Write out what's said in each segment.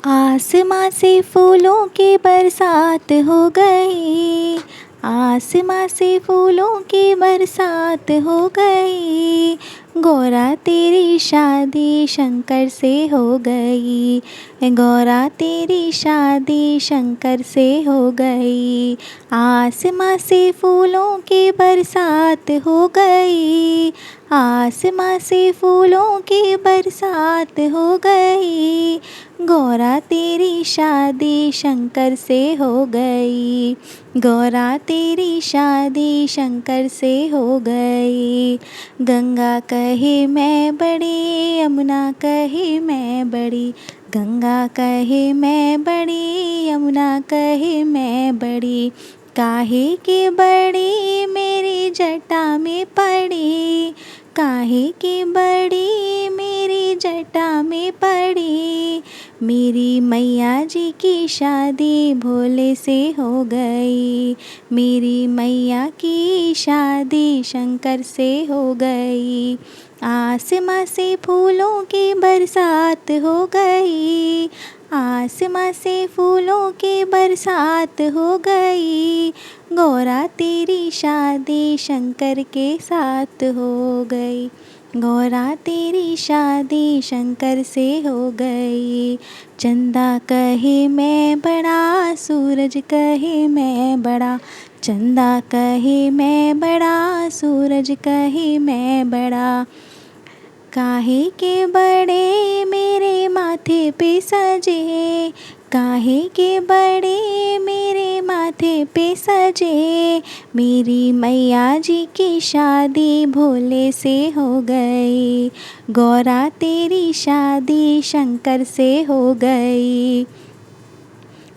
आसमां से फूलों की बरसात हो गई। आसमां से फूलों की बरसात हो गई। गौरा तेरी शादी शंकर से हो गई। गौरा तेरी शादी शंकर से हो गई। आसमां से फूलों की बरसात हो गई। आसमां से फूलों की बरसात हो गई। गौरा तेरी शादी शंकर से हो गई। गौरा तेरी शादी शंकर से हो गई। गंगा कहे मैं बड़ी, यमुना कहे मैं बड़ी। गंगा कहे मैं बड़ी, यमुना कहे मैं बड़ी। काहे की बड़ी मेरी जटा में पड़ी। काहे की बड़ी मेरी जटा में पड़ी। मेरी मैया जी की शादी भोले से हो गई। मेरी मैया की शादी शंकर से हो गई। आसमां से फूलों की बरसात हो गई। आसमां से फूलों की बरसात हो गई। गौरा तेरी शादी शंकर के साथ हो गई। गौरा तेरी शादी शंकर से हो गई। चंदा कहे मैं बड़ा, सूरज कहे मैं बड़ा। चंदा कहे मैं बड़ा, सूरज कहे मैं बड़ा। काहे के बड़े मेरे माथे पे सजे। काहे के बड़े मेरे माथे पे सजे। मेरी मैया जी की शादी भोले से हो गई। गौरा तेरी शादी शंकर से हो गई।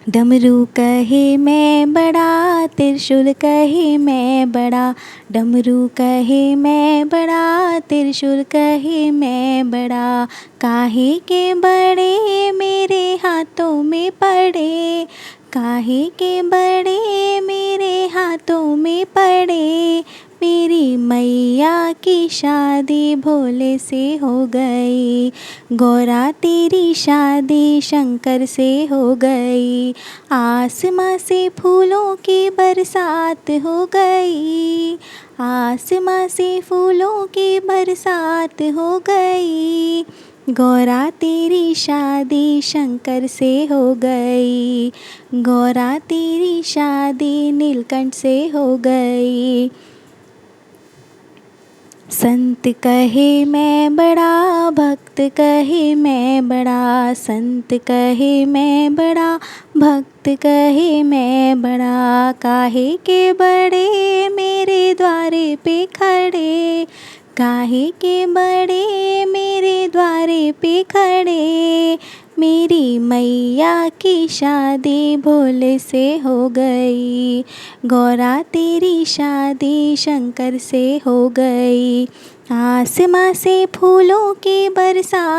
डमरू कहे मैं बड़ा, त्रिशूल कहे मैं बड़ा। डमरू कहे मैं बड़ा, त्रिशूल कहे मैं बड़ा। काहे के बड़े मेरे हाथों में पड़े। काहे के बड़े मेरे हाथों में पड़े। मेरी मैया की शादी भोले से हो गई। गौरा तेरी शादी शंकर से हो गई। आसमां से फूलों की बरसात हो गई। आसमां से फूलों की बरसात हो गई। गौरा तेरी शादी शंकर से हो गई। गौरा तेरी शादी नीलकंठ से हो गई। संत कहे मैं बड़ा, भक्त कहे मैं बड़ा। संत कहे मैं बड़ा, भक्त कहे मैं बड़ा। काहे के बड़े मेरे द्वारे पे खड़े। काहे के बड़े मेरे द्वारे पे खड़े। मेरी मैया की शादी भोले से हो गई। गौरा तेरी शादी शंकर से हो गई। आसमां से फूलों की बरसात